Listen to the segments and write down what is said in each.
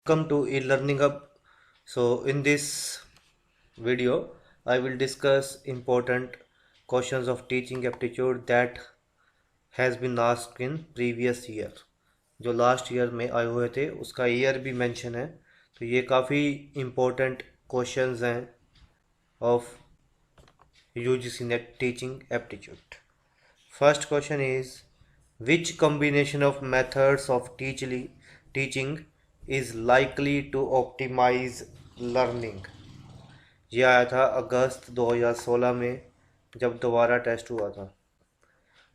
Welcome to eLearning Hub. So in this video I will discuss important questions of teaching aptitude that has been asked in previous year. जो last year में आए हुए थे उसका year भी mention है, तो ये काफ़ी इम्पोर्टेंट क्वेश्चंस हैं of UGC net teaching aptitude. First question is, which combination of methods of teaching is likely to optimize learning? ये आया था अगस्त 2016 में जब दोबारा टेस्ट हुआ था.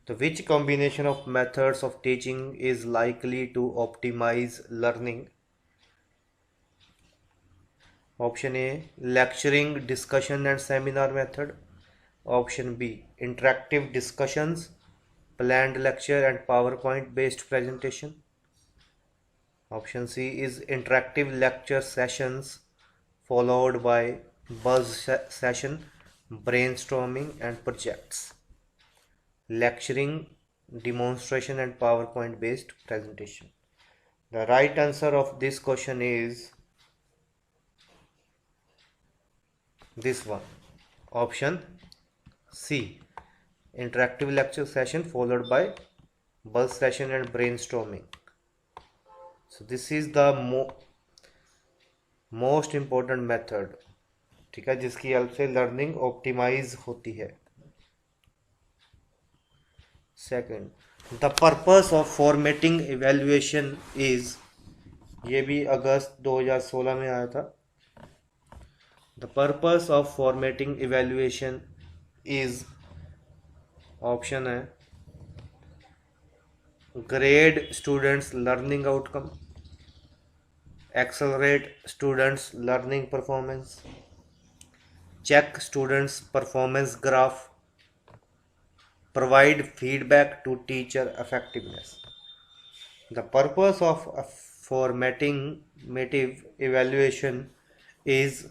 तो which combination of methods of teaching is likely to optimize learning? Option A, lecturing, discussion and seminar method. Option B, interactive discussions, planned lecture and PowerPoint based presentation. Option C is interactive lecture sessions followed by buzz session, brainstorming and projects. Lecturing, demonstration and PowerPoint based presentation. The right answer of this question is this one. Option C, interactive lecture session followed by buzz session and brainstorming. So this is the most important method, ठीक है, जिसकी help से learning optimize होती है. Second, the purpose of formatting evaluation is, ये भी अगस्त 2016 में आया था. The purpose of formatting evaluation is, option है grade students learning outcome, accelerate students learning performance, check students performance graph, provide feedback to teacher effectiveness. The purpose of a formative evaluation is,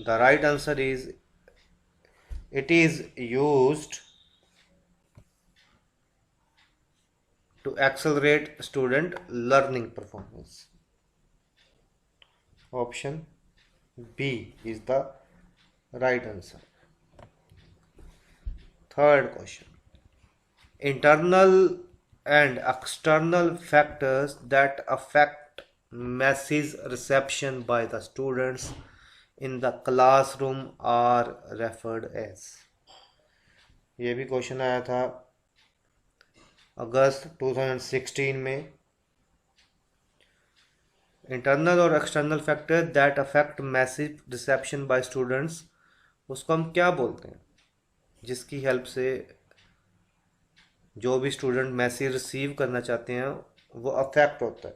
the right answer is, it is used to accelerate student learning performance. Option B is the right answer. Third question, internal and external factors that affect message reception by the students in the classroom are referred as. ये भी question आया था अगस्त 2016 में. Internal और external factor that affect message reception by students, उसको हम क्या बोलते हैं, जिसकी हेल्प से जो भी स्टूडेंट मैसेज रिसीव करना चाहते हैं वो अफेक्ट होता है.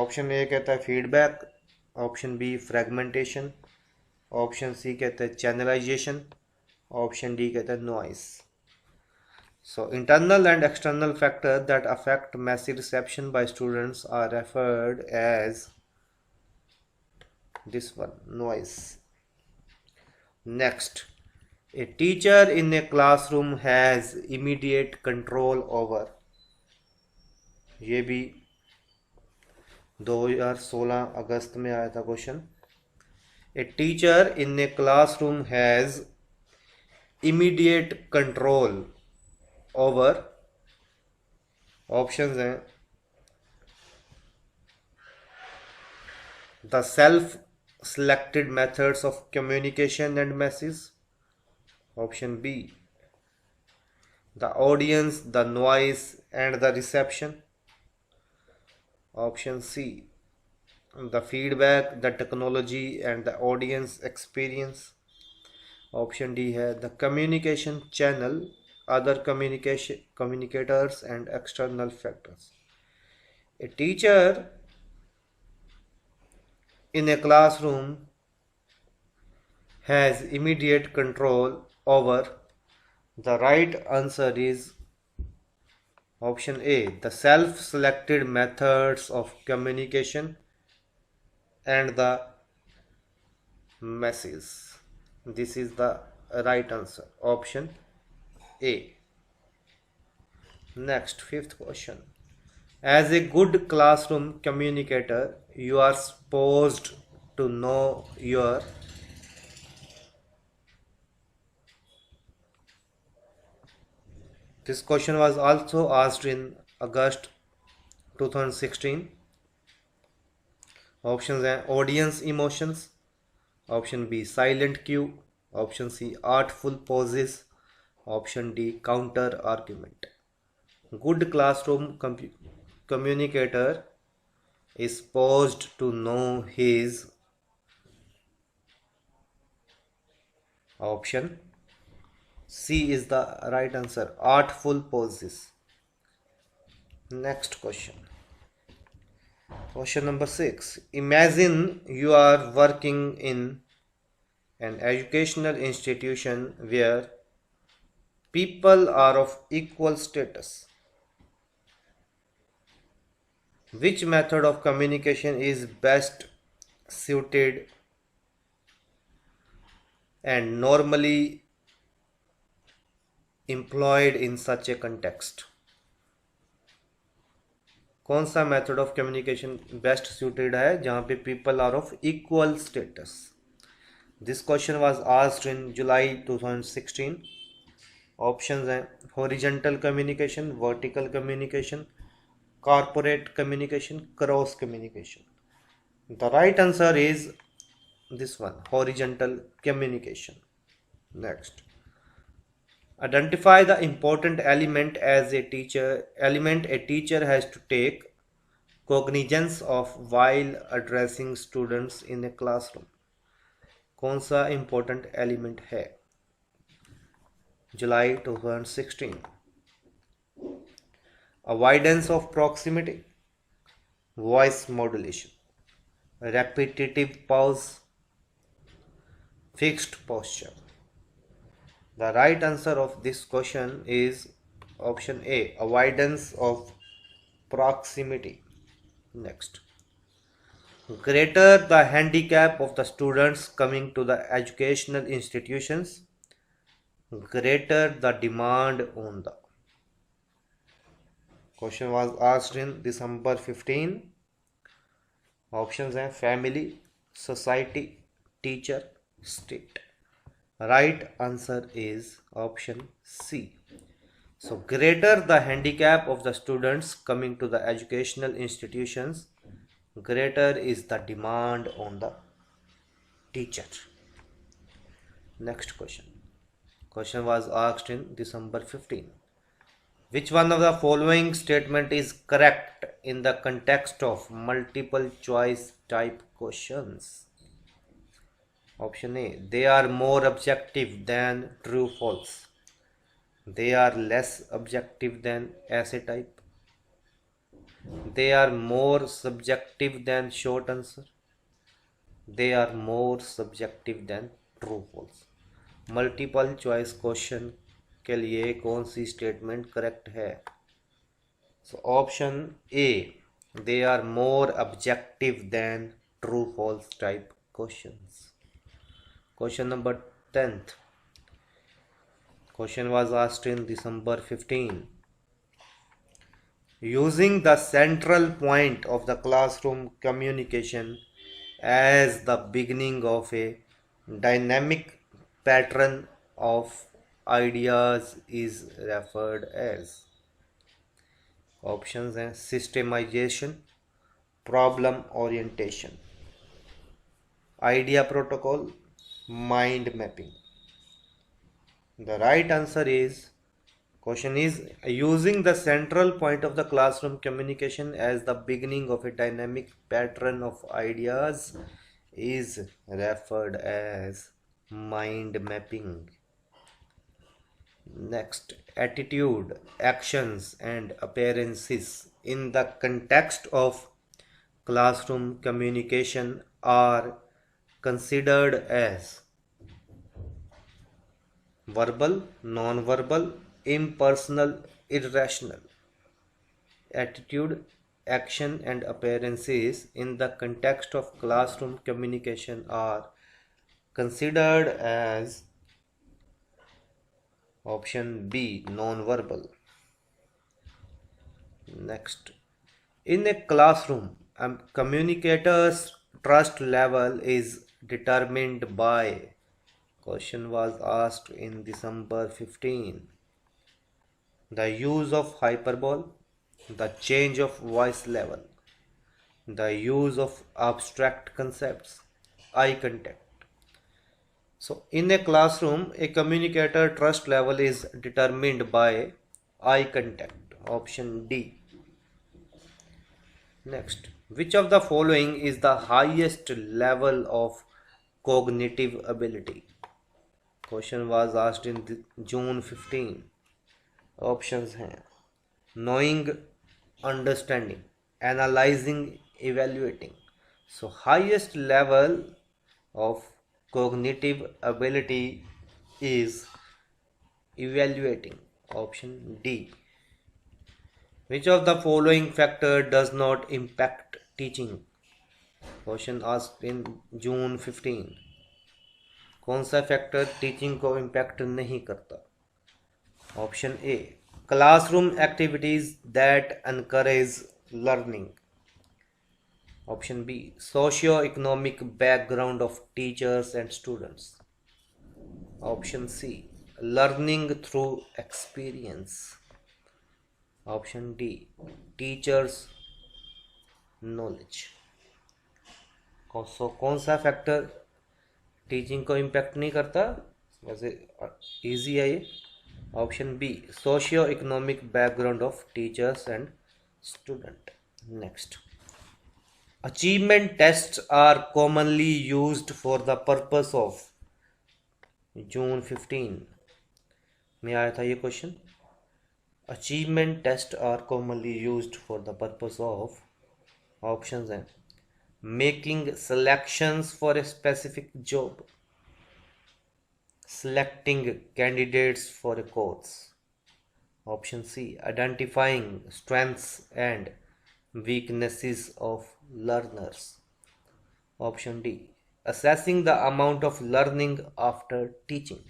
ऑप्शन ए कहता है feedback, option B fragmentation, option C कहता है चैनलाइजेशन, ऑप्शन डी कहता है noise. So internal and external factors that affect message reception by students are referred as this one, noise. Next, a teacher in a classroom has immediate control over, ये भी 2016 अगस्त में आया था question. A teacher in a classroom has immediate control over, options हैं the self selected methods of communication and message, option B the audience, the noise and the reception, option C the feedback, the technology and the audience experience, option D है the communication channel, other communicators and external factors. A teacher in a classroom has immediate control over, the right answer is option A the self-selected methods of communication and the message. This is the right answer, option A. Next, fifth question, As a good classroom communicator, you are supposed to know your This question was also asked in August 2016. Options are audience emotions, option B silent cue, option C artful pauses, option D counter argument. Good classroom communicator is supposed to know his option C is the right answer, artful pauses. Next question. Question number 6. Imagine you are working in an educational institution where people are of equal status. Which method of communication is best suited and normally employed in such a context? कौन सा method of communication best suited है जहाँ पे people are of equal status? This question was asked in July 2016. Options हैं horizontal communication, vertical communication, corporate communication, cross communication. The right answer is this one, horizontal communication. Next, identify the important element a teacher has to take cognizance of while addressing students in a classroom. कौन सा important element है? जुलाई 2016. Avoidance of proximity, voice modulation, repetitive pause, fixed posture. The right answer of this question is option A, avoidance of proximity. Next, greater the handicap of the students coming to the educational institutions, greater the demand on the. Question was asked in December 15. Options are family, society, teacher, state. Right answer is option C. So greater the handicap of the students coming to the educational institutions, greater is the demand on the teacher. Next question. Question was asked in December 15. Which one of the following statement is correct in the context of multiple choice type questions? Option A, they are more objective than true false. They are less objective than essay type. They are more subjective than short answer. They are more subjective than true false. Multiple choice question के लिए कौन सी statement correct है? So option A, they are more objective than true false type questions. Question number 10th. Question was asked in December 15. Using the central point of the classroom communication as the beginning of a dynamic pattern of ideas is referred as. Options हैं systemization, problem orientation, idea protocol, mind mapping. The right answer is, question is, using the central point of the classroom communication as the beginning of a dynamic pattern of ideas is referred as mind mapping. Next, attitude, actions and appearances in the context of classroom communication are considered as verbal, non-verbal, impersonal, irrational. Attitude, action and appearances in the context of classroom communication are considered as option B, non-verbal. Next, In a classroom, a communicator's trust level is determined by. Question was asked in December 15. The use of hyperbole, the change of voice level, the use of abstract concepts, eye contact. So, in a classroom, a communicator trust level is determined by eye contact. Option D. Next, which of the following is the highest level of cognitive ability? Question was asked in June 15. Options हैं knowing, understanding, analyzing, evaluating. So highest level of cognitive ability is evaluating. Option D. Which of the following factor does not impact teaching? Question asked in June 15. कौन सा factor teaching को impact नहीं करता? Option A classroom activities that encourage learning. Option B socio economic background of teachers and students. Option C learning through experience. Option D teachers knowledge. कौन सा factor teaching को impact नहीं करता? वैसे easy है ये. Option B socio economic background of teachers and student. Next, achievement test are commonly used for the purpose of. जून 15 में आया था ये question. Achievement test are commonly used for the purpose of. Options हैं making selections for a specific job, selecting candidates for a course. Option C identifying strengths and weaknesses of learners. Option D assessing the amount of learning after teaching.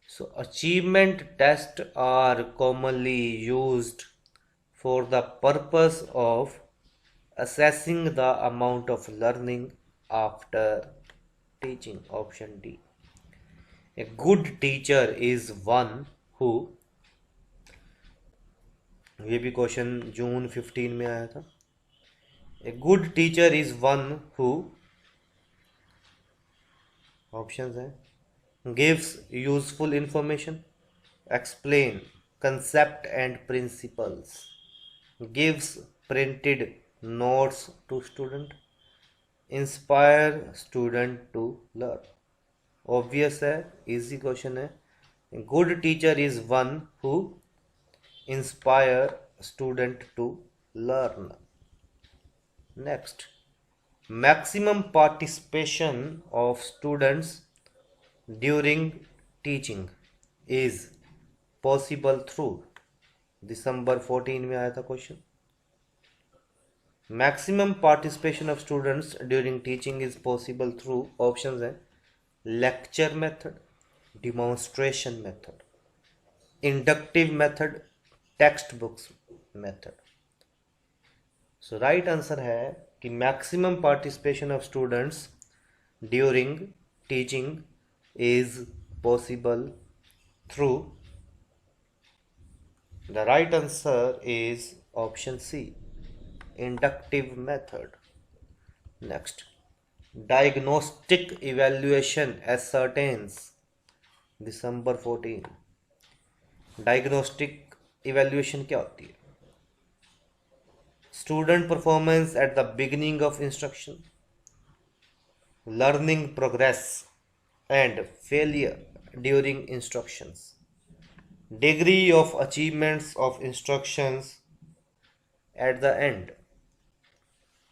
So achievement tests are commonly used for the purpose of assessing the amount of learning after teaching. Option D. A good teacher is one who. ये भी question जून 15 में आया था. A good teacher is one who. Options हैं gives useful information, explain concept and principles, gives printed notes to student, inspire student to learn. Obvious है, easy question है. Good teacher is one who inspire student to learn. Next, maximum participation of students during teaching is possible through. December 14 में आया था question. Maximum participation of students during teaching is possible through. Options हैं lecture method, demonstration method, inductive method, textbooks method. So right answer है कि maximum participation of students during teaching is possible through. The right answer is option C, inductive method. Next, diagnostic evaluation ascertains. December 14. Diagnostic evaluation क्या होती है? Student performance at the beginning of instruction, learning progress and failure during instructions, degree of achievements of instructions at the end.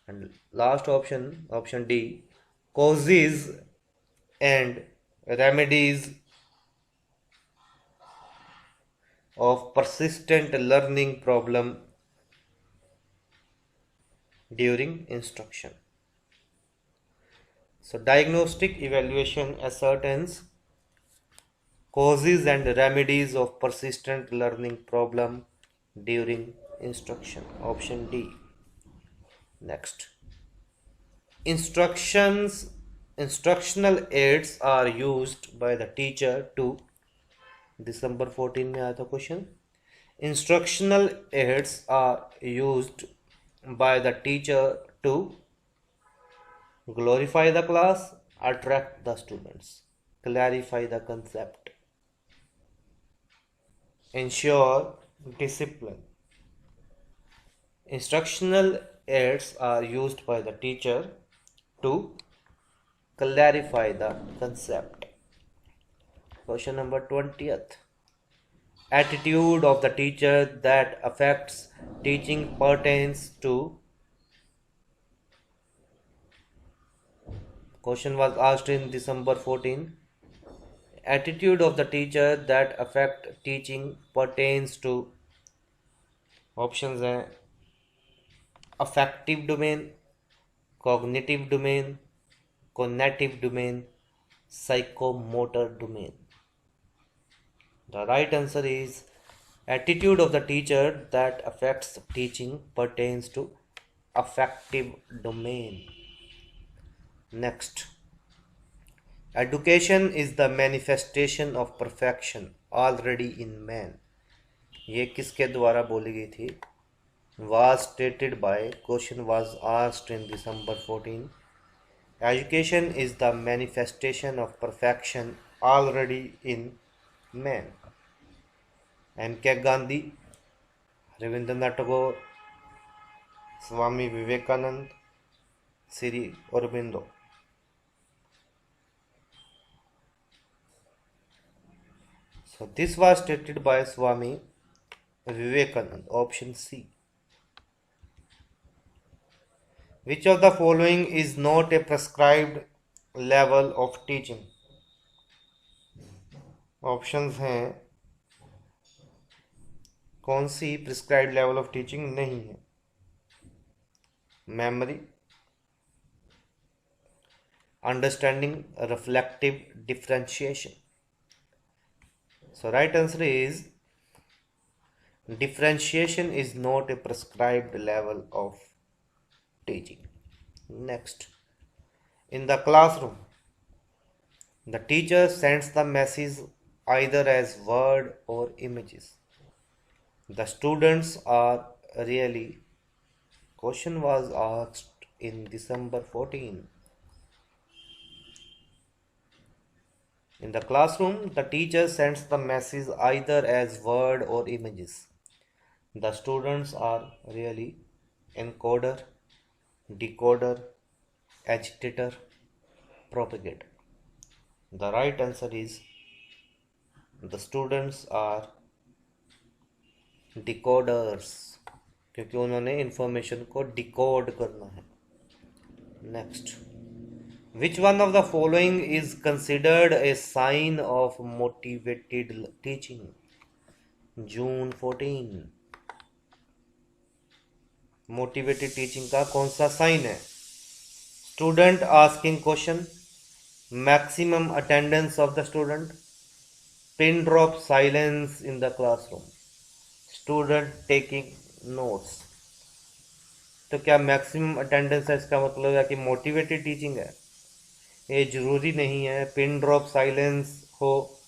And last option, option D, causes and remedies of persistent learning problem during instruction. So diagnostic evaluation ascertains causes and remedies of persistent learning problem during instruction. Option D. Next, instructional aids are used by the teacher to, December 14 में आया था question. Instructional aids are used by the teacher to glorify the class, attract the students, clarify the concept, ensure discipline. Instructional aids are used by the teacher to clarify the concept. Question number 20th. Attitude of the teacher that affects teaching pertains to. Question was asked in December 14. Attitude of the teacher that affect teaching pertains to. Options हैं affective domain, cognitive domain, cognitive domain, psychomotor domain. The right answer is attitude of the teacher that affects teaching pertains to affective domain. Next, education is the manifestation of perfection already in man. ये किसके द्वारा बोली गई थी? Was stated by, question was asked in December 14. Education is the manifestation of perfection already in man. M.K. Gandhi, Rabindranath Tagore, Swami Vivekanand, Sri Aurobindo. So this was stated by Swami Vivekanand. Option C. Which of the following is not a prescribed level of teaching? Options हैं कौन सी prescribed level of teaching नहीं है? Memory, understanding, reflective, differentiation. So right answer is differentiation is not a prescribed level of teaching. Next, in the classroom, the teacher sends the message either as word or images. The students are really. Question was asked in December 14. In the classroom, the teacher sends the message either as word or images. The students are really encoder, decoder, agitator, propagator. The right answer is the students are decoders, क्योंकि उन्होंने information को decode करना है. Next, which one of the following is considered a sign of motivated teaching? June 14. Motivated teaching का कौन सा sign है? Student asking question, maximum attendance of the student, pin drop silence in the classroom, student taking notes. तो क्या maximum attendance है इसका मतलब है कि मोटिवेटेड टीचिंग है? ये जरूरी नहीं है. पिन ड्रॉप साइलेंस हो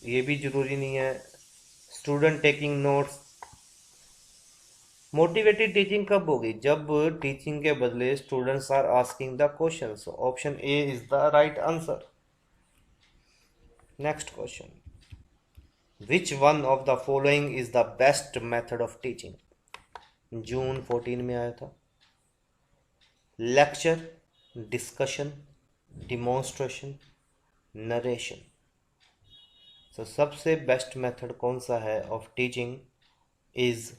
ये भी जरूरी नहीं है. Student taking notes. Motivated teaching कब होगी? जब टीचिंग के बदले students are asking the question. So option A is the right answer. Next question, which one of the following is the best method of teaching? जून 14 में आया था. Lecture, discussion, demonstration, narration. So सबसे best method कौन सा है of teaching? Is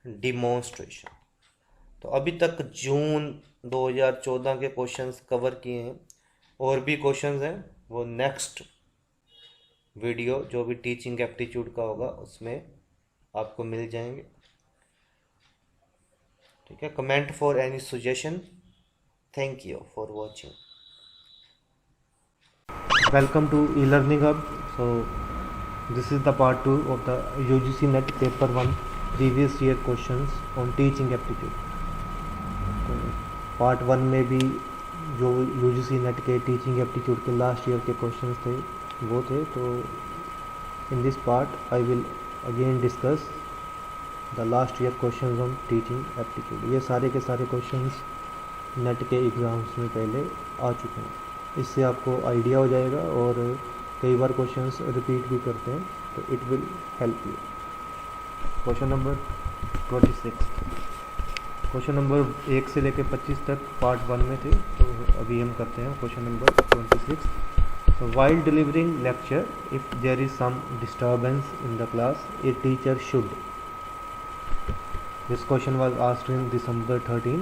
demonstration. तो अभी तक जून 2014 के क्वेश्चंस कवर किए हैं. और भी क्वेश्चंस हैं, वो नेक्स्ट वीडियो जो भी टीचिंग एप्टीट्यूड का होगा उसमें आपको मिल जाएंगे. ठीक है. Comment for any suggestion. Thank you for watching. Welcome to e-learning hub. So this is the part 2 of the UGC NET paper 1 previous year questions on teaching aptitude. Part 1 में भी जो यूजीसी नेट के teaching aptitude के last year के questions थे वो थे, तो in this part I will again discuss the last year questions on teaching aptitude. ये सारे के सारे क्वेश्चंस नेट के एग्ज़ाम्स में पहले आ चुके हैं, इससे आपको आइडिया हो जाएगा, और कई बार क्वेश्चंस रिपीट भी करते हैं, तो it will help you. Question number 26, question number 1 से लेकर 25 तक पार्ट 1 में थे, तो अभी हम करते हैं question number 26। So while delivering lecture, if there is some disturbance in the class, a teacher should. This question was asked in December 13.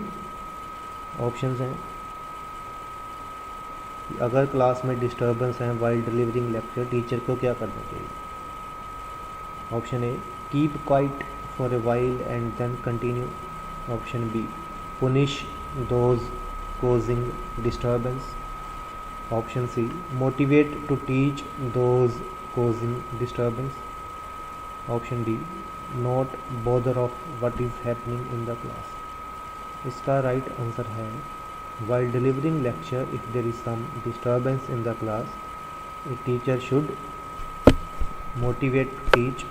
Options हैं, अगर क्लास में डिस्टर्बेंस है while delivering lecture, टीचर को क्या करना चाहिए? Option A, keep quiet for a while and then continue. Option B, punish those causing disturbance. Option C, motivate to teach those causing disturbance. Option D, not bother of what is happening in the class. इसका right answer है, while delivering lecture, if there is some disturbance in the class, a teacher should motivate to teach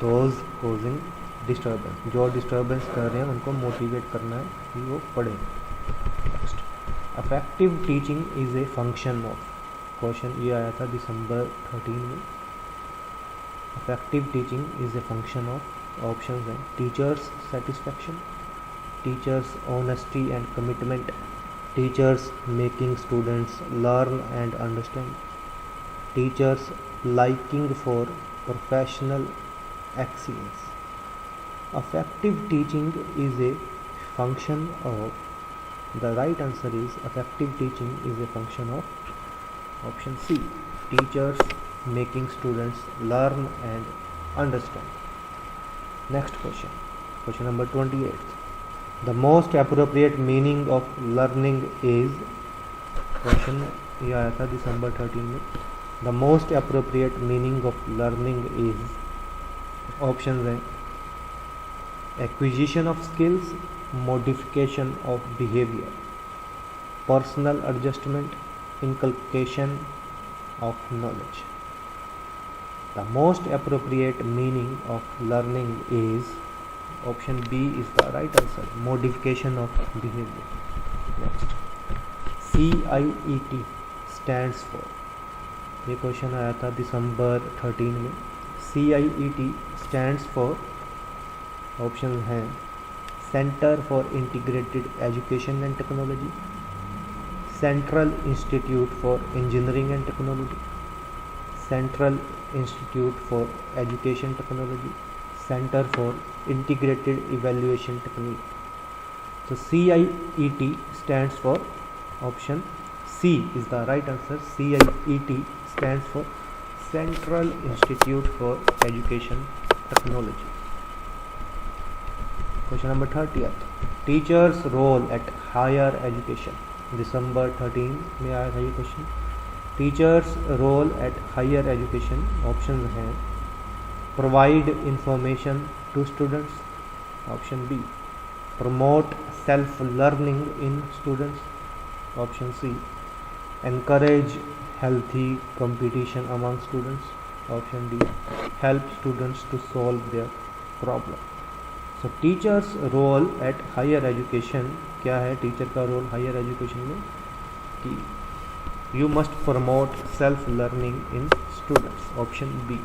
those causing disturbance. जो disturbance कर रहे हैं उनको motivate करना है कि वो पढ़ें। Next, affective teaching is a function of. Question ये आया था दिसंबर 13 में। Affective teaching is a function of, option हैं teachers satisfaction, teachers honesty and commitment, teachers making students learn and understand, teachers liking for professional excellence. Effective teaching is a function of, the right answer is effective teaching is a function of option C, teachers making students learn and understand. Next question, question number 28. The most appropriate meaning of learning is, question ये आया था दिसंबर 13 में। The most appropriate meaning of learning is, option हैं acquisition of skills, modification of behaviour, personal adjustment, inculcation of knowledge. The most appropriate meaning of learning is, option B is the right answer, modification of behaviour. Next, CIET stands for, ये question आया था दिसंबर 13 में। CIET stands for, option हैं centre for integrated education and technology, central institute for engineering and technology, central institute for education technology, centre for integrated evaluation technique. तो CIET stands for, option C is the right answer. CIET stands for Central Institute for Education Technology. Question number 30th. Teachers' role at higher education. दिसंबर 13 में आया था ये question. Teachers role at higher education, option हैं provide information to students, option B promote self learning in students, option C encourage healthy competition among students, option D help students to solve their problem. So teachers role at higher education, क्या है teacher का role higher education में, कि you must promote self learning in students, option B.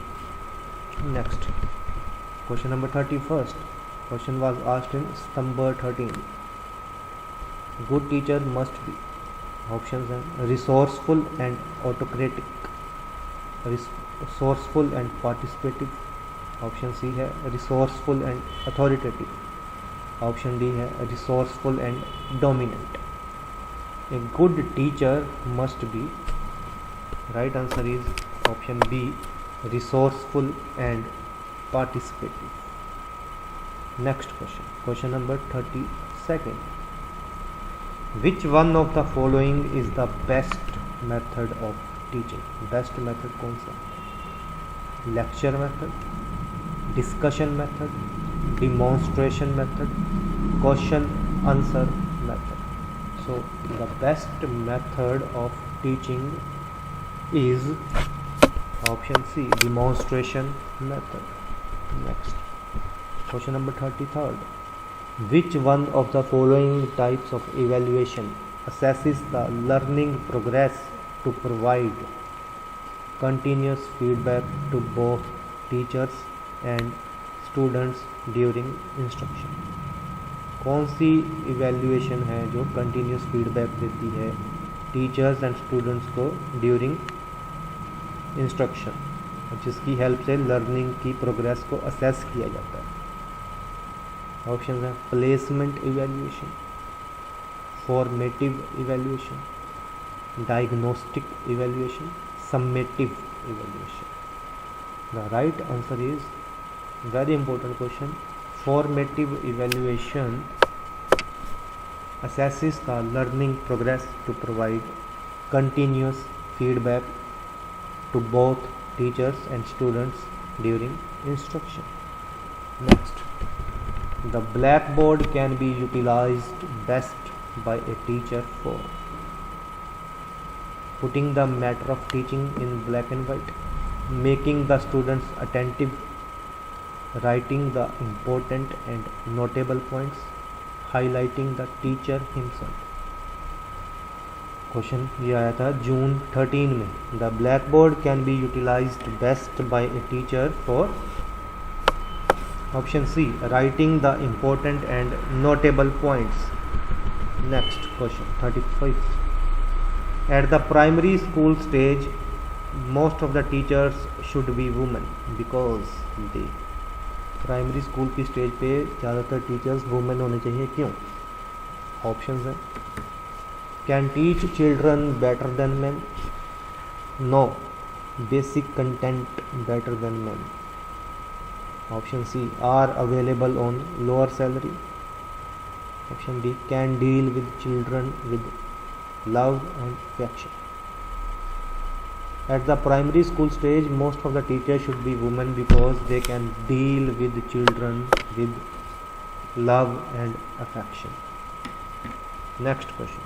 Next, question number 31st. Question was asked in September 13. Good teacher must be, options हैं resourceful and autocratic, resourceful and participative, option C है resourceful and authoritative, option D है resourceful and dominant. A good teacher must be, right answer is option B resourceful and participative. Next question, question number 32nd. Which one of the following is the best method of teaching? Best method कौन सा? Lecture method, discussion method, demonstration method, question answer method. So the best method of teaching is option C, demonstration method. Next, question number 33rd. Which one of the following types of evaluation assesses the learning progress to provide continuous feedback to both teachers and students during instruction? कौन सी evaluation है जो continuous feedback देती है teachers and students को during instruction, जिसकी help से learning की progress को असेस किया जाता है? ऑप्शन है placement evaluation, formative evaluation, diagnostic evaluation, summative evaluation. The right answer is very important question. Formative evaluation assesses the learning progress to provide continuous feedback to both teachers and students during instruction. Next, the blackboard can be utilized best by a teacher for putting the matter of teaching in black and white, making the students attentive, writing the important and notable points, highlighting the teacher himself. Question ये आया था जून 13 में. The blackboard can be utilised best by a teacher for option C, writing the important and notable points. Next question 35. At the primary school stage most of the teachers should be women because they. Primary school की stage पे ज़्यादातर teachers women होने चाहिए, क्यों? Options हैं can teach children better than man, know basic content better than man. Option C are available on lower salary. Option D can deal with children with love and affection. At the primary school stage, most of the teachers should be women because they can deal with children with love and affection. Next question,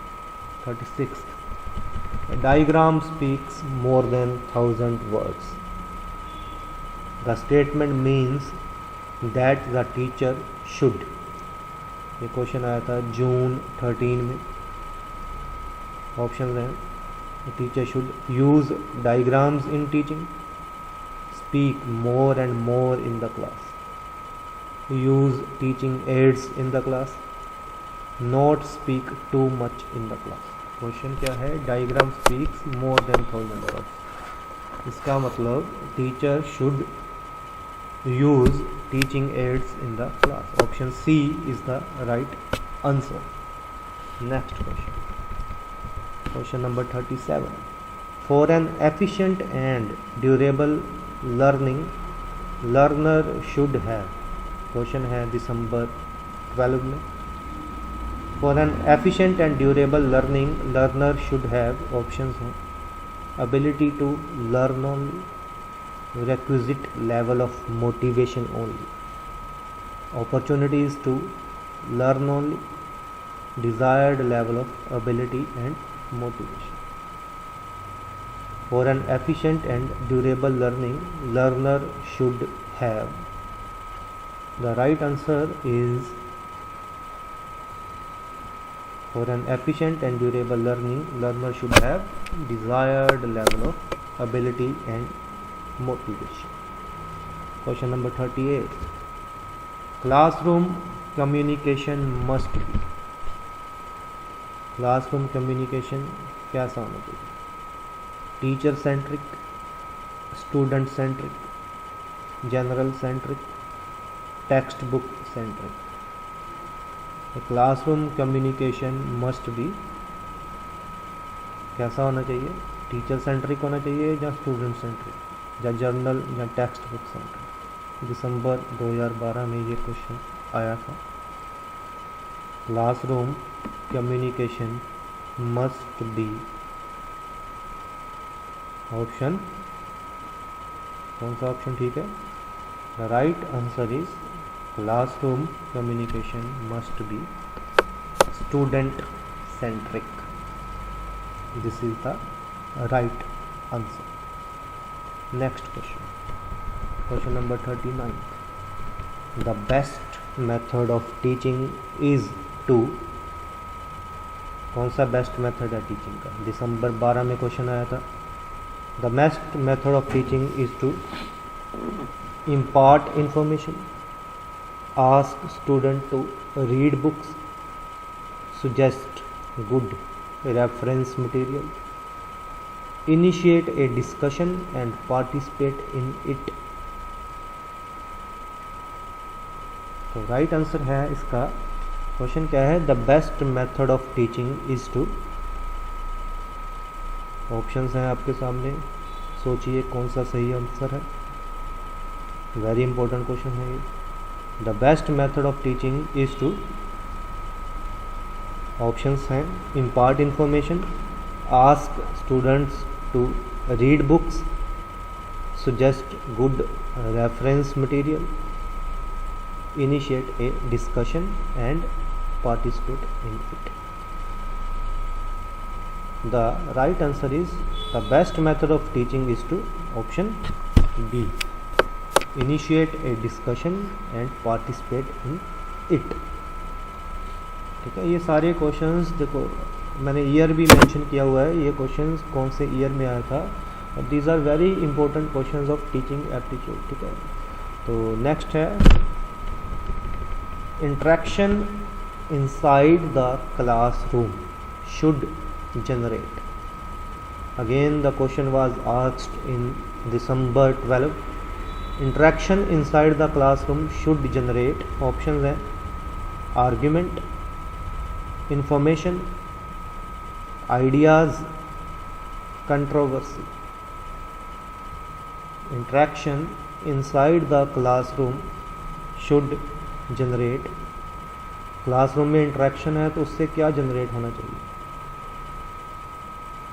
36th. A diagram speaks more than 1,000 words. The statement means that the teacher should. ये question आया था जून 13 में. Option हैं the teacher should use diagrams in teaching, speak more and more in the class, use teaching aids in the class, not speak too much in the class. Question क्या है? Diagram speaks more than 1,000 words. इसका मतलब teacher should use teaching aids in the class. Option C is the right answer. Next question, question number 37. For an efficient and durable learning, learner should have. Question है दिसंबर 12 में. For an efficient and durable learning, learner should have. options हैं ability to learn only, requisite level of motivation only, opportunities to learn only, desired level of ability and motivation. For an efficient and durable learning, learner should have. The right answer is for an efficient and durable learning, learner should have desired level of ability and motivation. Question number 38. Classroom communication must be. Classroom communication कैसा होना चाहिए? Teacher centric, student centric, general centric, text book centric. Classroom communication must be कैसा होना चाहिए? Teacher centric होना चाहिए या student centric या जर्नल या टेक्स्ट बुक सेंट्रिक. दिसंबर 2012 में ये क्वेश्चन आया था. Classroom communication must be. Option कौन सा ऑप्शन ठीक है? The right answer is classroom communication must be student centric. This is the right answer. Next question number 39. The best method of teaching is to, कौन सा best method है teaching का? दिसंबर 12 में question आया था. The best method of teaching is to impart information, ask student to read books, suggest good reference material, initiate a discussion and participate in it. तो right answer है इसका. Question क्या है? The best method of teaching is to. Options हैं आपके सामने, सोचिए कौन सा सही आंसर है. वेरी इंपॉर्टेंट क्वेश्चन है ये. The best method of teaching is to, options हैं impart information, ask students to read books, suggest good reference material, initiate a discussion and participate in it. The right answer is the best method of teaching is to option B, initiate a discussion and participate in it. ठीक है, ये सारे questions देखो मैंने year भी mention किया हुआ है. ये क्वेश्चंस कौन से ईयर में आया था. These are very important questions of teaching aptitude. ठीक है, तो नेक्स्ट है interaction inside the classroom should generate. Again the question was asked in December 12. Interaction inside the classroom should generate. Options हैं argument, information, ideas, controversy. Interaction inside the classroom should generate. Classroom में interaction है तो उससे क्या generate होना चाहिए?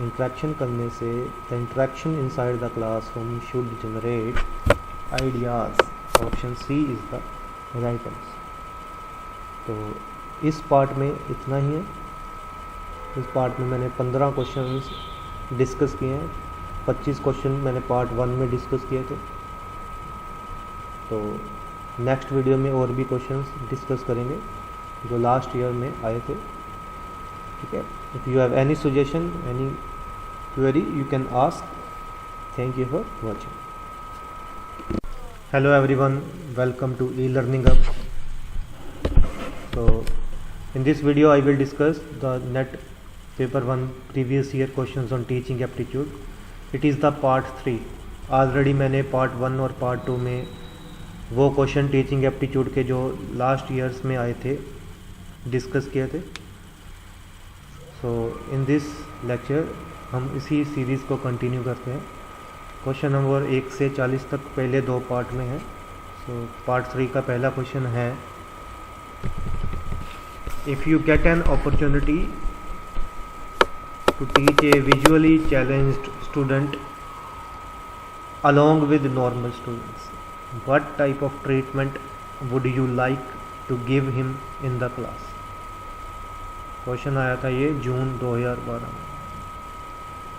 Interaction करने से the interaction inside the classroom should generate ideas. Option C is the right answer. तो इस पार्ट में इतना ही है. इस पार्ट में मैंने 15 क्वेश्चंस डिस्कस किए हैं. 25 क्वेश्चन मैंने पार्ट 1 में डिस्कस किए थे. तो नेक्स्ट वीडियो में और भी क्वेश्चंस डिस्कस करेंगे जो लास्ट ईयर में आए थे. ठीक है, if you have any suggestion, any query, you can ask. Thank you for watching. Hello everyone, welcome to e-learning hub. So in this video I will discuss the NET paper 1 previous year questions on teaching aptitude. It is the part 3. Already मैंने part 1 और part 2 में वो question teaching aptitude के जो last years में आए थे discuss किए थे. सो इन दिस लेक्चर हम इसी सीरीज़ को कंटिन्यू करते हैं. क्वेश्चन नंबर 1 से 40 तक पहले 2 पार्ट में है. सो पार्ट 3 का पहला क्वेश्चन है, if you get an opportunity to teach a visually challenged student along with normal students, what type of treatment would you like to give him in the class? Question आया था ये जून 2012 में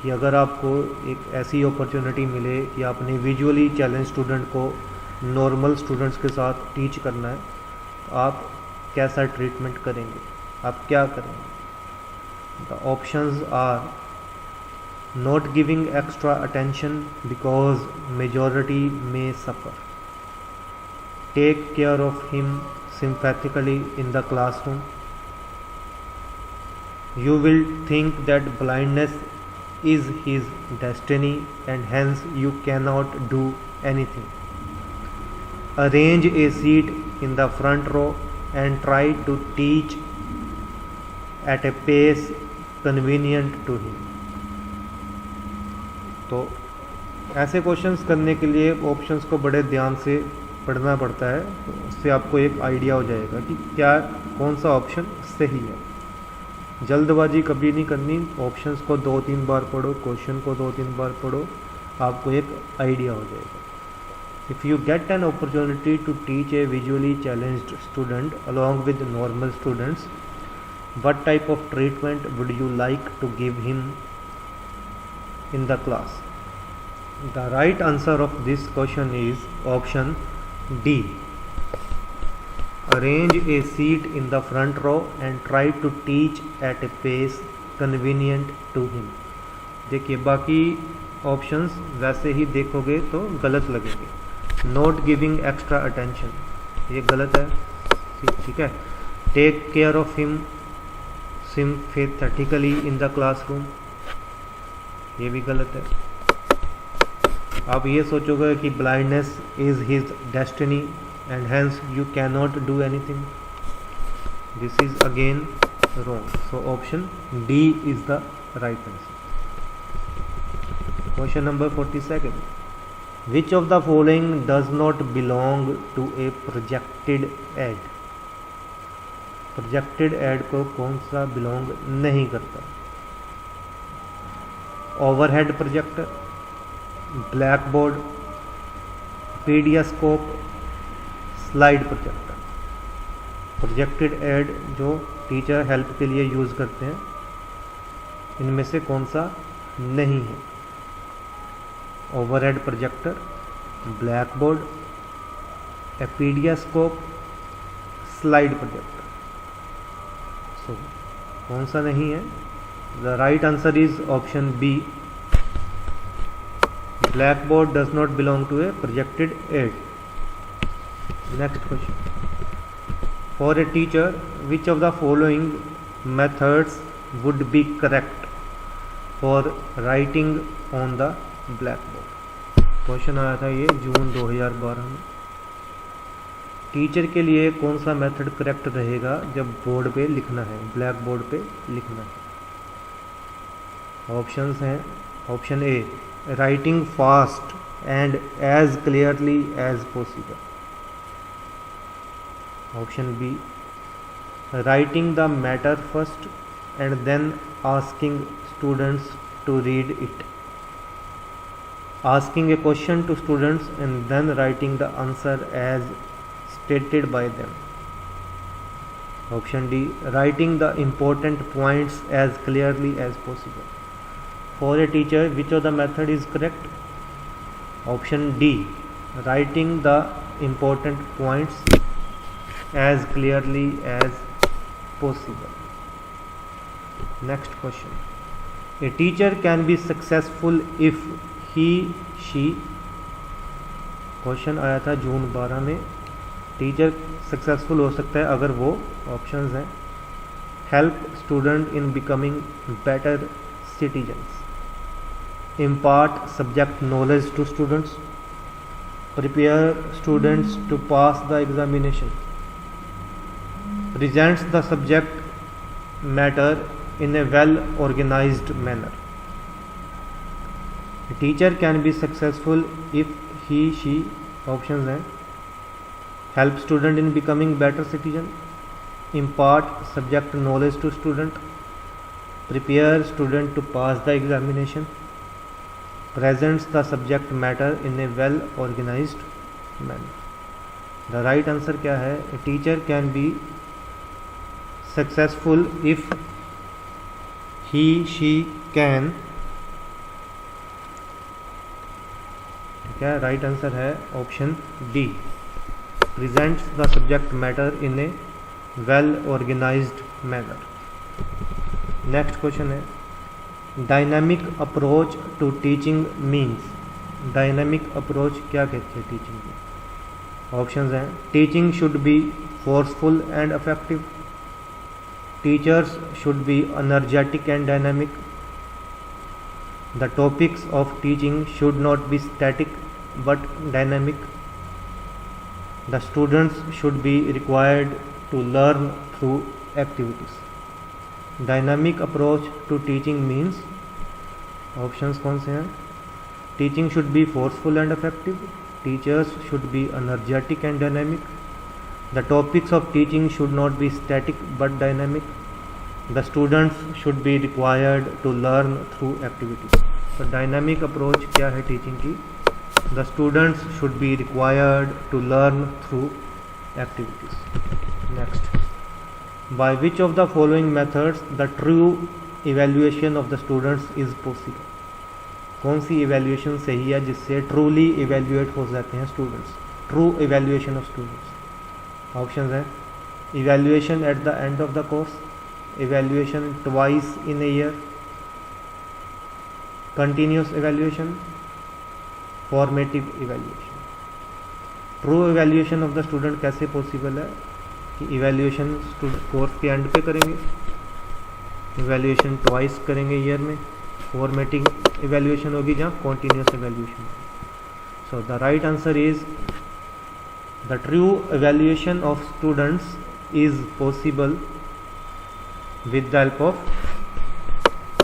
कि अगर आपको एक ऐसी अपॉर्चुनिटी मिले कि आपने विजुअली चैलेंज स्टूडेंट को नॉर्मल स्टूडेंट्स के साथ टीच करना है तो आप कैसा ट्रीटमेंट करेंगे, आप क्या करेंगे? The options are not giving extra attention because majority may suffer, take care of him sympathetically in the classroom, you will think that blindness is his destiny and hence you cannot do anything, arrange a seat in the front row and try to teach at a pace convenient to him. तो ऐसे questions करने के लिए options को बड़े ध्यान से पढ़ना पड़ता है, तो उससे आपको एक आइडिया हो जाएगा कि क्या कौन सा ऑप्शन सही है. जल्दबाजी कभी नहीं करनी. ऑप्शंस को 2-3 बार पढ़ो, क्वेश्चन को 2-3 बार पढ़ो, आपको एक आइडिया हो जाएगा. If you get an opportunity to teach a visually challenged student along with normal students, What type of treatment would you like to give him in the class? The right answer of this question is option D. Arrange a seat in the front row and try to teach at a pace convenient to him. देखिए बाकी options वैसे ही देखोगे तो गलत लगेंगे. Not giving extra attention, ये गलत है. ठीक है. Take care of him sympathetically in the classroom, ये भी गलत है. आप ये सोचोगे कि blindness is his destiny and hence you cannot do anything. This is again wrong. So option D is the right answer. Question number 42. Which of the following does not belong to a projected ad? Projected ad को कौन सा belong नहीं करता? Overhead projector, blackboard, periscope, slide projector. Projected aid जो teacher help के लिए use करते हैं, इनमें से कौन सा नहीं है? Overhead projector, black board, epidiascope, slide projector. So कौन सा नहीं है? The right answer is option B. Black board does not belong to a projected aid. Next question. For a teacher, which of the following methods would be correct for writing on the blackboard? Question आया था ये जून 2012 में. Teacher के लिए कौन सा method correct रहेगा जब बोर्ड पे लिखना है, ब्लैक बोर्ड पे लिखना है? ऑप्शंस हैं. Option A, writing fast and as clearly as possible. Option B, writing the matter first and then asking students to read it. Asking a question to students and then writing the answer as stated by them. Option D, writing the important points as clearly as possible. For a teacher, which of the method is correct? Option D, writing the important points as clearly as possible. Next question. A teacher can be successful if she. Question आया था जून 12 में. Teacher successful हो सकता है अगर वो options हैं. Help student in becoming better citizens, impart subject knowledge to students, prepare students to pass the examination, presents the subject matter in a well organized manner. A teacher can be successful if she options हैं. Help student in becoming better citizen, impart subject knowledge to student, prepare student to pass the examination, presents the subject matter in a well organized manner. The right answer क्या है? A teacher can be successful if she can. क्या right answer है? Option D, presents the subject matter in a well organized manner. Next question है, dynamic approach to teaching means. Dynamic approach क्या कहती है teaching में? Options हैं. Teaching should be forceful and effective, teachers should be energetic and dynamic, the topics of teaching should not be static but dynamic, the students should be required to learn through activities. Dynamic approach to teaching means, options कौन से हैं? Teaching should be forceful and effective, teachers should be energetic and dynamic, the topics of teaching should not be static but dynamic, the students should be required to learn through activities. So dynamic approach क्या है teaching की? The students should be required to learn through activities. Next, by which of the following methods the true evaluation of the students is possible? कौन सी evaluation सही है जिससे truly evaluate हो जाते हैं students? True evaluation of students options हैं evaluation at the end of the course, evaluation twice in a year, continuous evaluation, formative evaluation. True evaluation of the student कैसे possible है कि इवेल्युएशन कोर्स के end पे करेंगे, evaluation twice करेंगे year में, formative evaluation होगी जहाँ continuous evaluation. So the right answer is the true evaluation of students is possible with the help of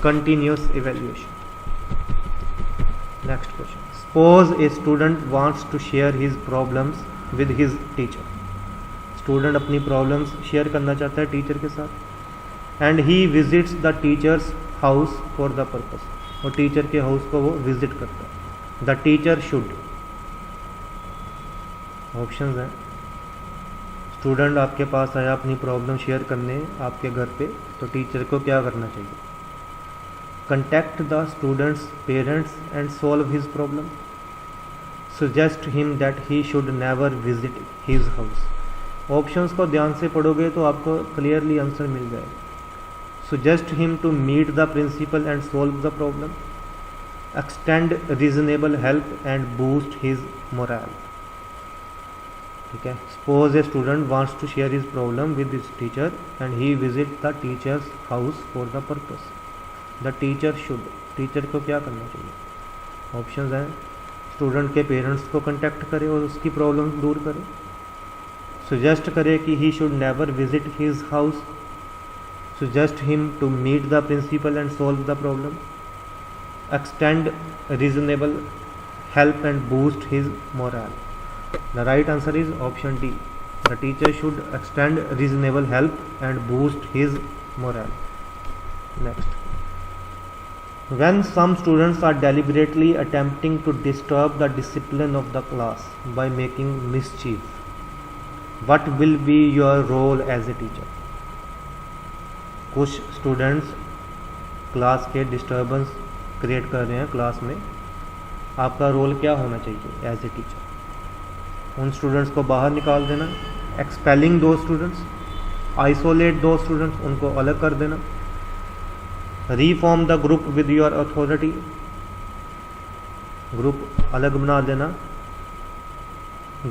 continuous evaluation. Next question. Suppose a student wants to share his problems with his teacher. Student अपनी problems share करना चाहता है teacher के साथ and he visits the teacher's house for the purpose. और teacher के house को वो विजिट करता है. The teacher should. ऑप्शंस हैं स्टूडेंट आपके पास आया अपनी प्रॉब्लम शेयर करने आपके घर पे, तो टीचर को क्या करना चाहिए? Contact the students parents and solve his problem, suggest him that he should never visit his house. Options को ध्यान से पढ़ोगे तो आपको क्लियरली आंसर मिल जाएगा। Suggest him to meet the principal and solve the problem, extend reasonable help and boost his morale. ठीक है, suppose a student wants to share his problem with his teacher and he visit the teacher's house for the purpose. The teacher should, teacher को क्या करना चाहिए? Options हैं student के parents को contact करे और उसकी प्रॉब्लम दूर करे, सजेस्ट करे कि he should never visit his house, suggest him to meet the principal and solve the problem, extend reasonable help and boost his morale. The right answer is option D. The teacher should extend reasonable help and boost his morale. Next. When some students are deliberately attempting to disturb the discipline of the class by making mischief, what will be your role as a teacher? कुछ students class के disturbance create कर रहे हैं class में, आपका role क्या होना चाहिए एज ए टीचर? उन स्टूडेंट्स को बाहर निकाल देना, एक्सपेलिंग दो स्टूडेंट्स, आइसोलेट दो स्टूडेंट्स, उनको अलग कर देना, reform the group with your authority, group अलग बना देना,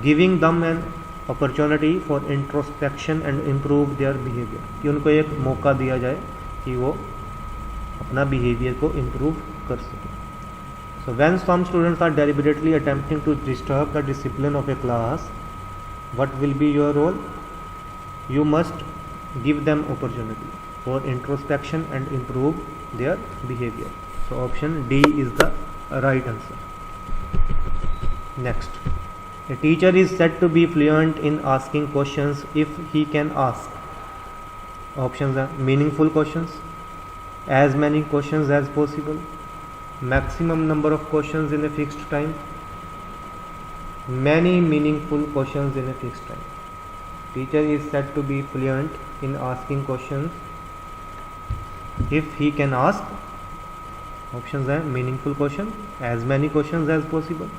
giving them an opportunity for introspection and improve their behaviour, कि उनको एक मौका दिया जाए कि वो अपना बिहेवियर को इम्प्रूव कर सकें। So when some students are deliberately attempting to disturb the discipline of a class, what will be your role? You must give them opportunity for introspection and improve their behavior. So option D is the right answer. Next, a teacher is said to be fluent in asking questions if he can ask. Options are meaningful questions, as many questions as possible, maximum number of questions in a fixed time, many meaningful questions in a fixed time. Teacher is said to be fluent in asking questions if he can ask. Options are meaningful question, as many questions as possible,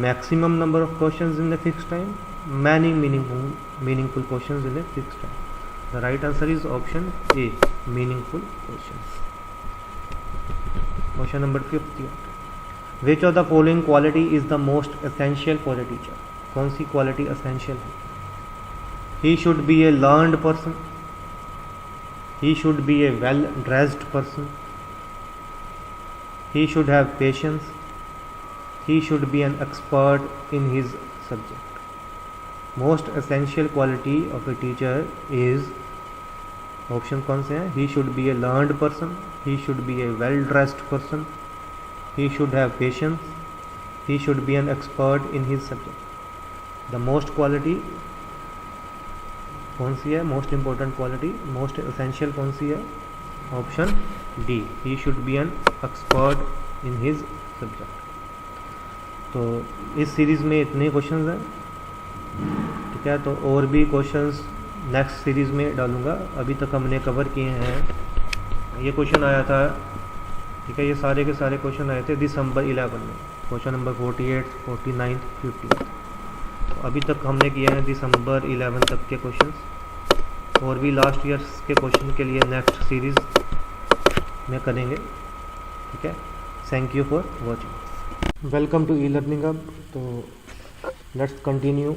maximum number of questions in a fixed time, many meaningful questions in a fixed time. The right answer is option A, meaningful questions. Question number 58. Which of the following quality is the most essential for a teacher? कौन सी quality essential है? He should be a learned person. He should be a well-dressed person. He should have patience. He should be an expert in his subject. Most essential quality of a teacher is, option कौन से हैं? He should be a learned person, he should be a well-dressed person, he should have patience, he should be an expert in his subject. The most quality कौन सी है? Most important quality, most essential कौन सी है? Option D, he should be an expert in his subject. तो इस series में इतने questions हैं, ठीक है। तो और भी क्वेश्चंस नेक्स्ट सीरीज़ में डालूँगा। अभी तक हमने कवर किए हैं, ये क्वेश्चन आया था, ठीक है, ये सारे के सारे क्वेश्चन आए थे दिसंबर 11 में, क्वेश्चन नंबर 48, 49, 50। तो अभी तक हमने किए हैं दिसंबर 11 तक के क्वेश्चंस, और भी लास्ट ईयर्स के क्वेश्चन के लिए नेक्स्ट सीरीज़ में करेंगे, ठीक है। Thank you for watching. Welcome to e learning hub. तो let's continue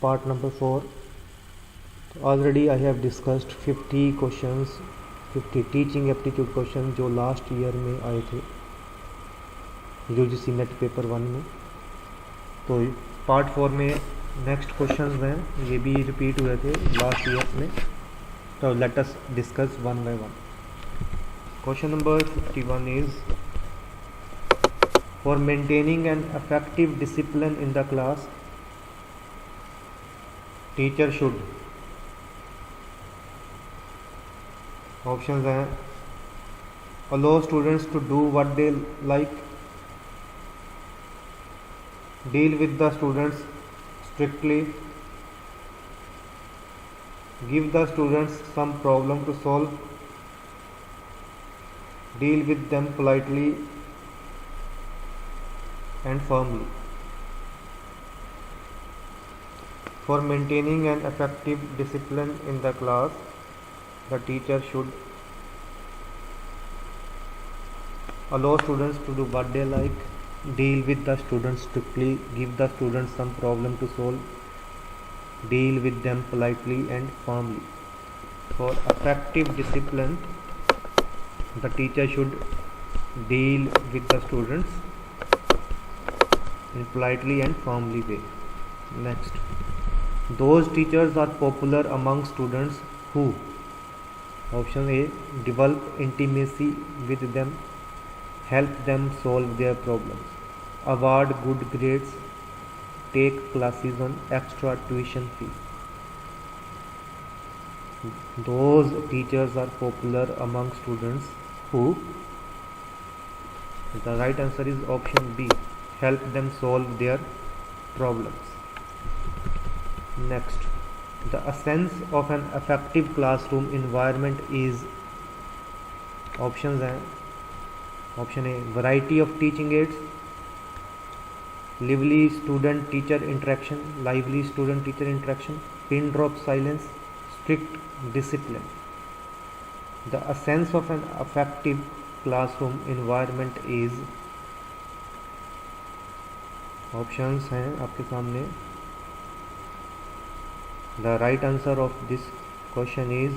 part number 4। Already I have discussed 50 questions, 50 teaching aptitude question जो लास्ट ईयर में आए थे यूजीसी नेट पेपर 1 में। तो पार्ट 4 में नेक्स्ट क्वेश्चंस हैं, ये भी रिपीट हुए थे लास्ट ईयर में। तो let us discuss one by one. Question number 51 is for maintaining an effective discipline in the class, teacher should, options हैं, allow students to do what they like, deal with the students strictly, give the students some problem to solve, deal with them politely and firmly. For maintaining an effective discipline in the class, the teacher should allow students to do what they like, deal with the students strictly, give the students some problem to solve, deal with them politely and firmly. For effective discipline, the teacher should deal with the students in politely and firmly way. Next, those teachers are popular among students who, option A, develop intimacy with them, help them solve their problems, award good grades, take classes on extra tuition fee. Those teachers are popular among students who, the right answer is option B, help them solve their problems. Next, the essence of an effective classroom environment is, options हैं, option A, variety of teaching aids, lively student teacher interaction, pin drop silence, strict discipline. The essence of an effective classroom environment is, options हैं आपके सामने। The right answer of this question is,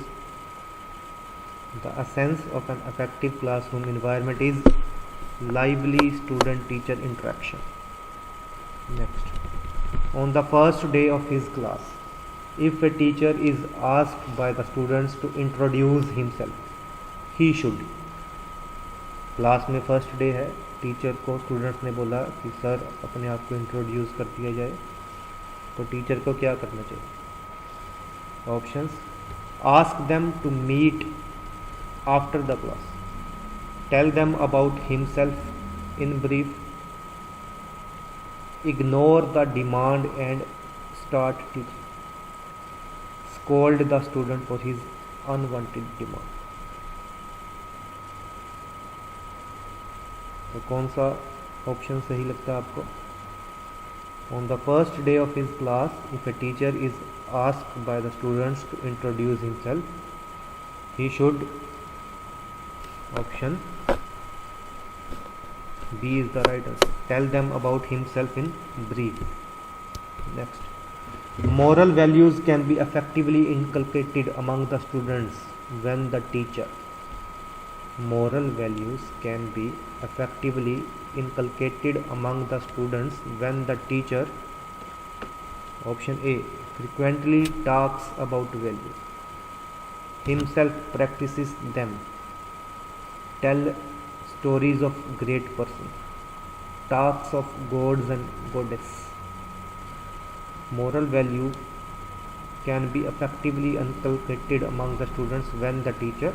the essence of an effective classroom environment is lively student-teacher interaction. Next, on the first day of his class, if a teacher is asked by the students to introduce himself, he should, class में first day है, teacher को students ने बोला कि sir अपने आप को introduce कर दिया जाए, तो टीचर को क्या करना चाहिए? Options: ask them to meet after the class, tell them about himself in brief, ignore the demand and start teaching, scold the student for his unwanted demand. तो कौन सा ऑप्शन सही लगता है आपको? On the first day of his class, if a teacher is asked by the students to introduce himself, he should, option B is the right answer, tell them about himself in brief. Next, moral values can be effectively inculcated among the students when the teacher, moral values can be effectively inculcated among the students when the teacher, option A, frequently talks about values, himself practices them, tell stories of great persons, talks of gods and goddess. Moral value can be effectively inculcated among the students when the teacher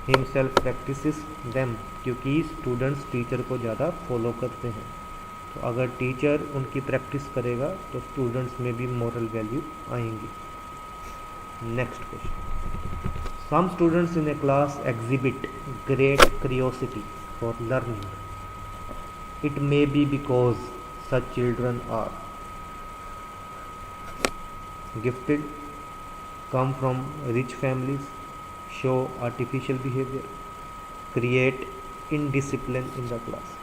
himself practices them, क्योंकि students teacher को ज़्यादा follow करते हैं। तो अगर teacher उनकी practice करेगा तो स्टूडेंट्स में भी मोरल वैल्यू आएंगी। Next question. Some students in a class exhibit great curiosity for learning. It may be because such children are gifted, come from rich families, show artificial behavior, create indiscipline in the class.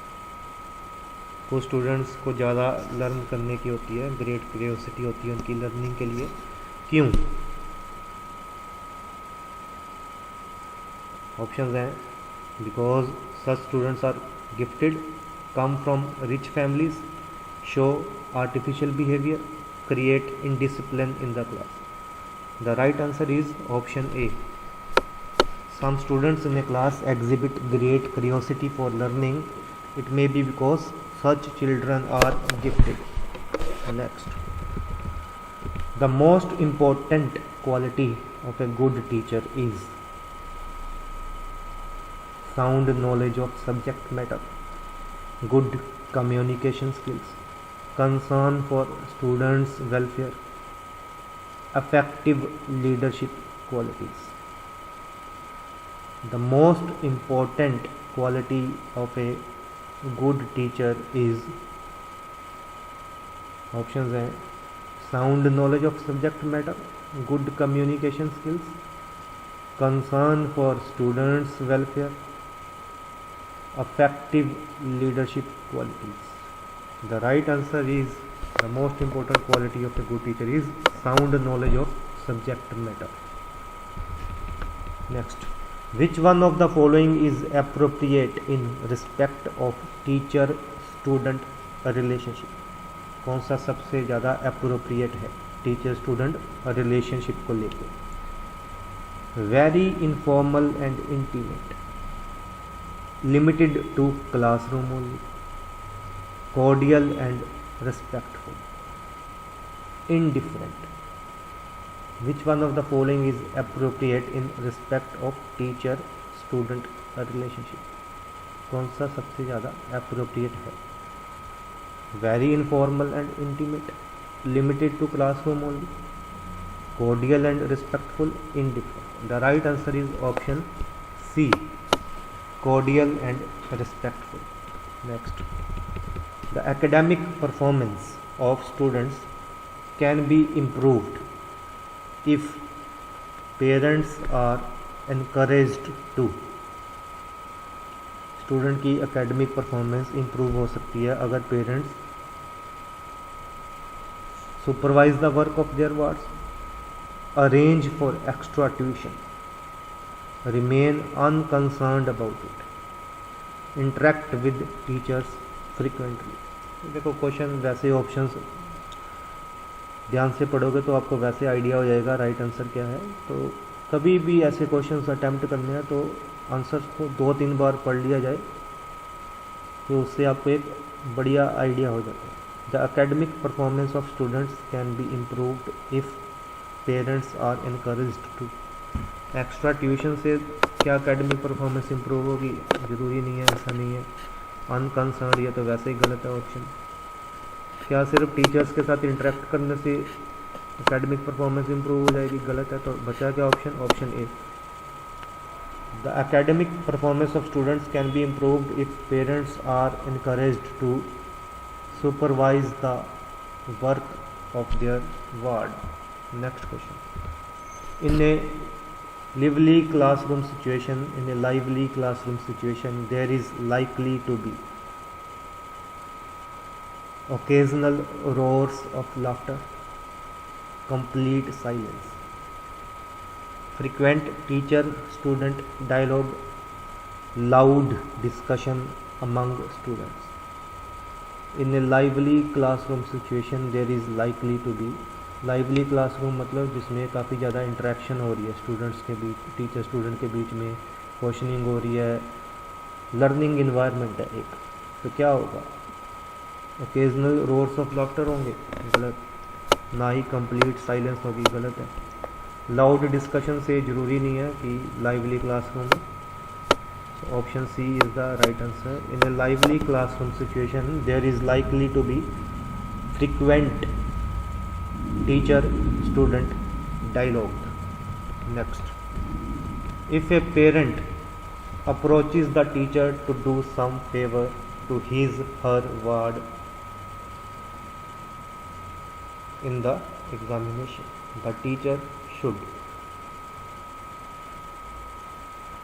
कुछ students को ज़्यादा learn करने की होती है, great curiosity होती है उनकी लर्निंग के लिए. क्यों? ऑप्शंस हैं because such students are gifted, come from rich families, show artificial behaviour, create indiscipline in the class. The right answer is option A. Some students in a class exhibit great curiosity for learning. It may be because such children are gifted. Next. The most important quality of a good teacher is sound knowledge of subject matter, good communication skills, concern for students' welfare, effective leadership qualities. The most important quality of a good teacher is options हैं sound knowledge of subject matter, good communication skills, concern for students' welfare, effective leadership qualities. The right answer is the most important quality of a good teacher is sound knowledge of subject matter. Next. Which one of the following is appropriate in respect of teacher-student relationship? कौन सा सबसे ज़्यादा appropriate है teacher student relationship को लेकर? Very informal and intimate, limited to classroom only, cordial and respectful, indifferent. Which one of the following is appropriate in respect of teacher student relationship? कौन सा सबसे ज़्यादा appropriate है? Very informal and intimate, limited to classroom only, cordial and respectful, indifferent. The right answer is option C, cordial and respectful. Next. The academic performance of students can be improved if parents are encouraged to. Student की academic performance improve हो सकती है अगर parents supervise the work of their wards, arrange for extra tuition, remain unconcerned about it, interact with teachers frequently. देखो question वैसे options ध्यान से पढ़ोगे तो आपको वैसे आइडिया हो जाएगा राइट आंसर क्या है. तो कभी भी ऐसे क्वेश्चंस अटेम्प्ट करने हैं तो आंसर्स को 2-3 बार पढ़ लिया जाए तो उससे आपको एक बढ़िया आइडिया हो जाता है. The academic performance of students can be improved if parents are encouraged to. Extra tuition से क्या एकेडमिक परफॉर्मेंस इम्प्रूव होगी? ज़रूरी नहीं है, ऐसा नहीं है. अनकंसर्न ये तो वैसे ही गलत है ऑप्शन. क्या सिर्फ टीचर्स के साथ इंटरेक्ट करने से एकेडमिक परफॉर्मेंस इम्प्रूव हो जाएगी? गलत है. तो बचा क्या option? Option A. The academic performance of students can be improved if parents are encouraged to supervise the work of their ward. Next question. In a lively classroom situation, in a lively classroom situation there is likely to be occasional roars of laughter, complete silence, frequent teacher student dialogue, loud discussion among students. In a lively classroom situation there is likely to be, lively classroom मतलब जिसमें काफ़ी ज़्यादा interaction हो रही है students के बीच, teacher student के बीच में क्वेश्चनिंग हो रही है, लर्निंग इन्वायरमेंट है एक. तो क्या होगा? ओकेजनल रोर्स ऑफ लाफ्टर होंगे? गलत. ना ही कंप्लीट साइलेंस होगी? गलत है. लाउड डिस्कशन से ज़रूरी नहीं है कि lively classroom. Option C is the right answer. In a lively classroom situation there is likely to be frequent teacher student dialogue. Next, if a parent approaches the teacher to do some favor to his her ward in the examination, the teacher should.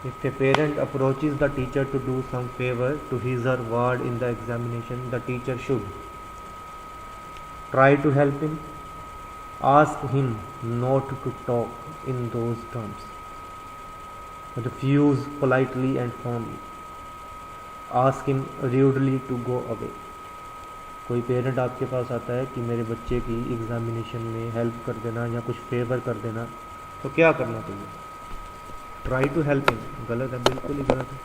If a parent approaches the teacher to do some favor to his or ward in the examination, the teacher should try to help him, ask him not to talk in those terms, refuse politely and firmly, ask him rudely to go away. कोई parent आपके पास आता है कि मेरे बच्चे की examination में help कर देना या कुछ फेवर कर देना, तो क्या करना चाहिए? ट्राई टू हेल्प हिम, गलत है, बिल्कुल ही गलत है।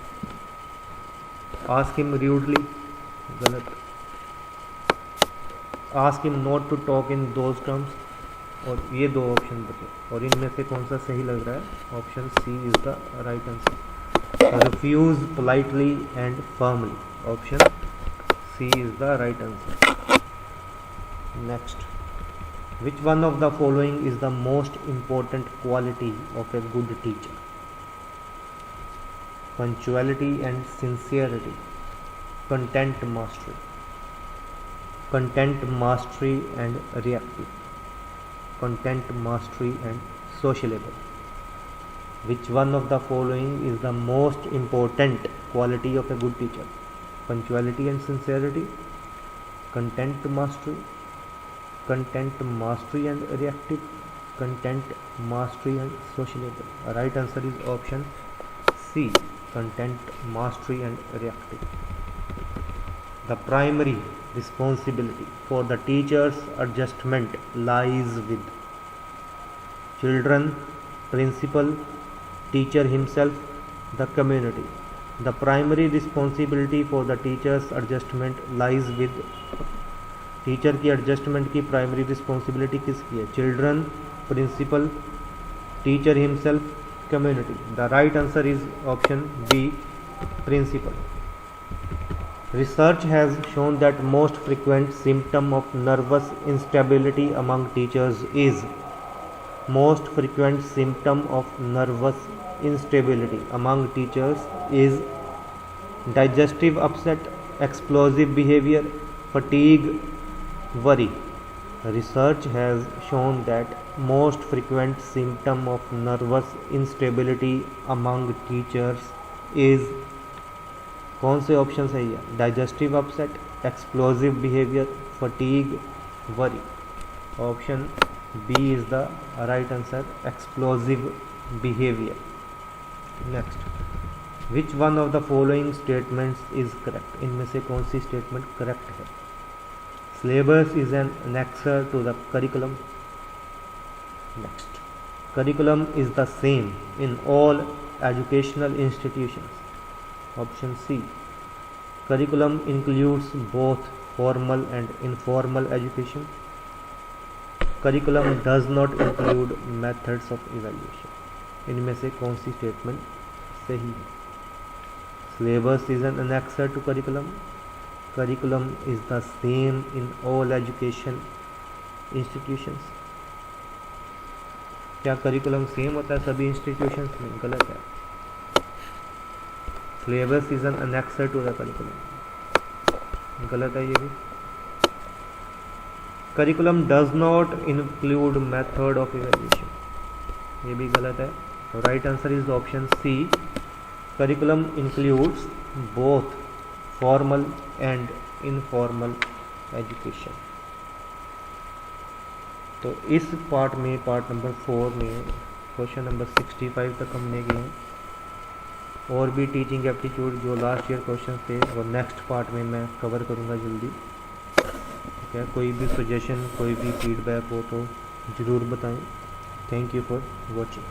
आस्क हिम र्यूडली, गलत। Ask him not to talk in those terms, और ये दो ऑप्शन बचे, और इनमें से कौन सा सही लग रहा है? Option C is the right answer. Refuse politely and firmly, option C is the right answer. Next, which one of the following is the most important quality of a good teacher? Punctuality and sincerity, content mastery and reactive, content mastery and sociable. Which one of the following is the most important quality of a good teacher? Punctuality and sincerity, content mastery and reactive, content mastery and sociable. Right answer is option C, content mastery and reactive. The primary responsibility for the teacher's adjustment lies with children, principal, teacher himself, the community. The primary responsibility for the teacher's adjustment lies with, teacher की adjustment की primary responsibility किसकी है? Children, principal, teacher himself, community. The right answer is option B, principal. Research has shown that most frequent symptom of nervous instability among teachers is digestive upset, explosive behavior, fatigue, worry. Research has shown that most frequent symptom of nervous instability among teachers is, कौन से option सही है? Digestive upset, explosive behaviour, fatigue, worry. Option B is the right answer, explosive behaviour. Next, which one of the following statements is correct? इनमें से कौन सी statement correct है? Syllabus is an annexure to the curriculum. Next, curriculum is the same in all educational institutions. Option C, curriculum includes both formal and informal education. Curriculum does not include methods of evaluation. इनमें से कौन सी statement सही है? Syllabus is an annexer to curriculum. Curriculum is the same in all education institutions. क्या curriculum same होता है सभी इंस्टीट्यूशंस में? गलत है. Syllabus is an annexer to the curriculum. गलत है ये भी. Curriculum does not include method of evaluation. ये भी गलत है. Right answer is option C. Curriculum includes both formal and informal education. तो इस पार्ट में, पार्ट नंबर 4 में क्वेश्चन नंबर 65 तक हमने गए हैं. और भी टीचिंग एप्टीट्यूड जो लास्ट ईयर क्वेश्चन थे और नेक्स्ट पार्ट में मैं कवर करूँगा जल्दी. ठीक है, कोई भी सजेशन, कोई भी फीडबैक हो तो ज़रूर बताएं. Thank you for watching.